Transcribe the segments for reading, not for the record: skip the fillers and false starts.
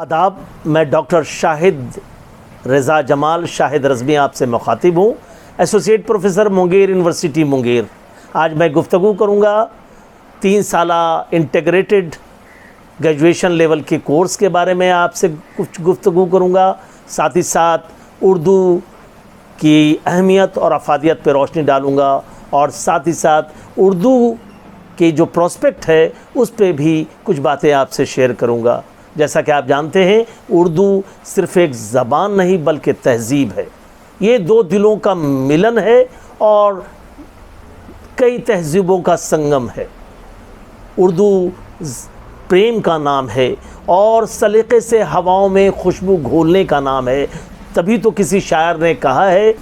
आदाब। मैं डॉक्टर शाहिद रज़ा जमाल शाहिद रज़मी आपसे मुखातिब हूँ, associate professor Munger university Munger. आज मैं गुफ्तगू करूँगा 3 साला इंटीग्रेटेड ग्रेजुएशन लेवल के कोर्स के बारे में आपसे कुछ गुफ्तगू करूँगा। साथ ही साथ उर्दू की अहमियत और अफादियत पर रोशनी डालूँगा और साथ ही साथ उर्दू के जो प्रोस्पेक्ट है उस पे भी कुछ बातें आपसे शेयर करूँगा। जैसा कि आप जानते हैं, उर्दू सिर्फ़ एक ज़बान नहीं बल्कि तहज़ीब है। ये 2 दिलों का मिलन है और कई तहज़ीबों का संगम है। उर्दू प्रेम का नाम है और सलीक़े से हवाओं में खुशबू घोलने का नाम है। तभी तो किसी शायर ने कहा है,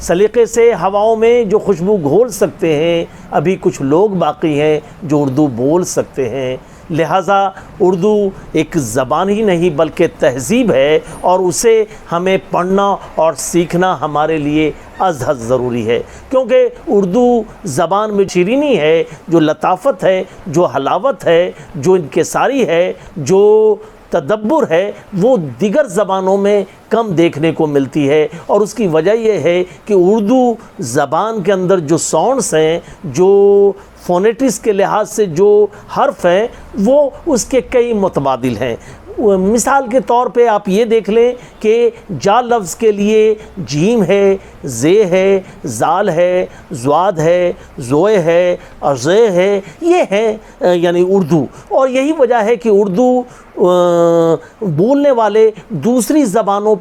सलीक़े से हवाओं में जो खुशबू घोल सकते हैं, अभी कुछ लोग बाकी हैं जो उर्दू बोल सकते हैं। लिहाजा उर्दू एक ज़बान ही नहीं बल्कि तहज़ीब है और उसे हमें पढ़ना और सीखना हमारे लिए अज़हद ज़रूरी है, क्योंकि उर्दू ज़बान में शीरीनी है, जो लताफ़त है, जो हलावत है, जो इनकिसारी है, जो तदब्बुर है, वो दीगर ज़बानों में कम देखने को मिलती है। और उसकी वजह यह है कि उर्दू ज़बान के अंदर जो साउंड्स हैं, जो फ़ोनेटिक्स के लिहाज से जो हर्फ हैं, वो उसके कई मुतबादिल हैं। मिसाल के तौर पे आप ये देख लें कि जा लफ्ज़ के लिए जीम है, जे है, जाल है, ज़्वाद है, ज़ोए है, अज़े है, ये है यानी उर्दू। और यही वजह है कि उर्दू बोलने वाले दूसरी ज़बानों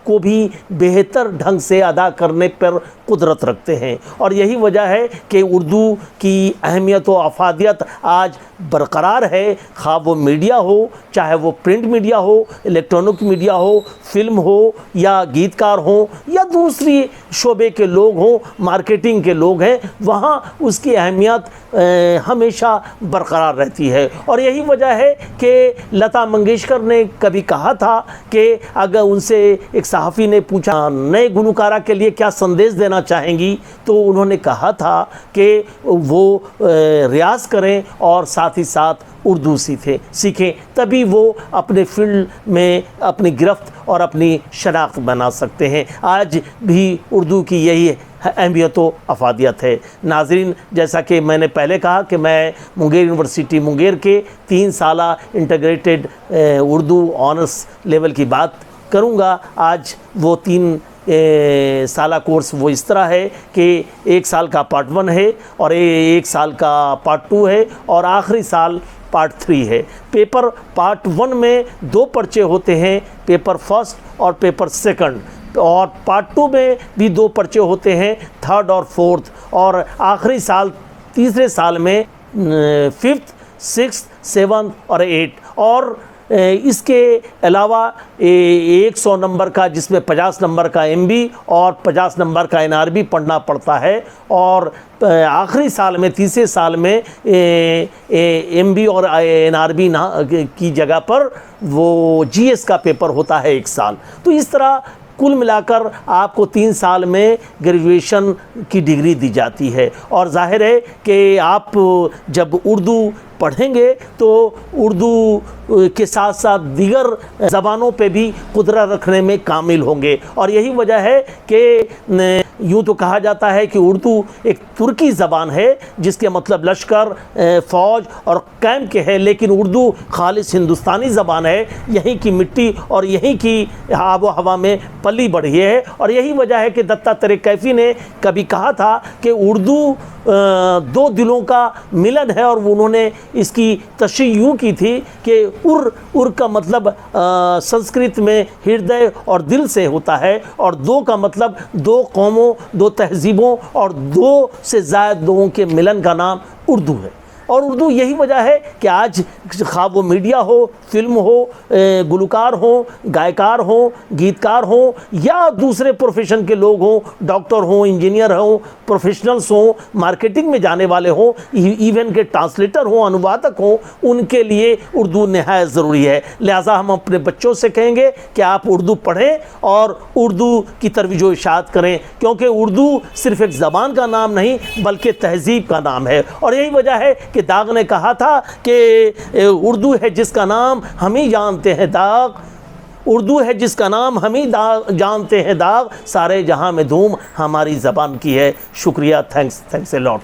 को भी बेहतर ढंग से अदा करने पर कुदरत रखते हैं। और यही वजह है कि उर्दू की अहमियत व अफादियत आज बरकरार है, खा वो मीडिया हो, चाहे वो प्रिंट मीडिया हो, इलेक्ट्रॉनिक मीडिया हो, फिल्म हो या गीतकार हो या दूसरी शोबे के लोग हों, मार्केटिंग के लोग हैं, वहाँ उसकी अहमियत हमेशा बरकरार रहती है। और यही वजह है कि लता मंगेशकर ने कभी कहा था कि अगर उनसे एक सहाफ़ी ने पूछा नए गुलकारा के लिए क्या संदेश देना चाहेंगी, तो उन्होंने कहा था कि वो रियाज करें और साथ ही साथ उर्दू सीखें, तभी वो अपने फील्ड में अपनी गिरफ्त और अपनी शनाख्त बना सकते हैं। आज भी उर्दू की यही अहमियत व अफादियत है। नाज़रीन, जैसा कि मैंने पहले कहा कि मैं मुंगेर यूनिवर्सिटी मुंगेर के 3 साला इंटीग्रेटेड उर्दू ऑनर्स लेवल की बात करूँगा। आज वो 3 साला कोर्स वो इस तरह है कि 1 साल का पार्ट 1 है और 1 साल का पार्ट 2 है और आखिरी साल पार्ट 3 है। पेपर पार्ट 1 में 2 पर्चे होते हैं, पेपर फर्स्ट और पेपर सेकंड, और पार्ट 2 में भी 2 पर्चे होते हैं, 3rd और 4th, और आखिरी साल तीसरे साल में 5th, 6th, 7th और 8th। और इसके अलावा 100 नंबर का, जिसमें 50 नंबर का MB और 50 नंबर का NRB पढ़ना पड़ता है। और आखिरी साल में, तीसरे साल में MB और NRB की जगह पर वो GS का पेपर होता है 1 साल। तो इस तरह कुल मिलाकर आपको 3 साल में ग्रेजुएशन की डिग्री दी जाती है। और जाहिर है कि आप जब उर्दू पढ़ेंगे तो उर्दू के साथ साथ दीगर ज़बानों पे भी कुदरत रखने में कामिल होंगे। और यही वजह है कि यूँ तो कहा जाता है कि उर्दू एक तुर्की ज़बान है जिसके मतलब लश्कर, फ़ौज और कैम्प के है, लेकिन उर्दू खालिस हिंदुस्तानी ज़बान है। यहीं की मिट्टी और यहीं की आबो हवा में पली बढ़ी है। और यही वजह है कि दत्तात्रेय कैफ़ी ने कभी कहा था कि उर्दू 2 दिलों का मिलन है, और उन्होंने इसकी तशरीह यूँ की थी कि उर का मतलब संस्कृत में हृदय और दिल से होता है, और 2 का मतलब 2 कौमों, 2 तहज़ीबों और 2 से ज़्यादा लोगों के मिलन का नाम उर्दू है। और उर्दू यही वजह है कि आज खा वो मीडिया हो, फिल्म हो, गुलकार हो, गायकार हो, गीतकार हो या दूसरे प्रोफेशन के लोग हों, डॉक्टर हों, इंजीनियर हों, प्रोफेशनल्स हों, मार्केटिंग में जाने वाले हों, इवन के ट्रांसलेटर हों, अनुवादक हों, उनके लिए उर्दू नहायत ज़रूरी है। लिहाजा हम अपने बच्चों से कहेंगे कि आप उर्दू पढ़ें और उर्दू की तरवीज व इशाअत करें, क्योंकि उर्दू सिर्फ़ एक ज़बान का नाम नहीं बल्कि तहज़ीब का नाम है। और यही वजह है कि दाग ने कहा था कि उर्दू है जिसका नाम हम ही जानते हैं दाग, उर्दू है जिसका नाम हम ही जानते हैं दाग, सारे जहां में धूम हमारी ज़बान की है। शुक्रिया, थैंक्स ए लॉट।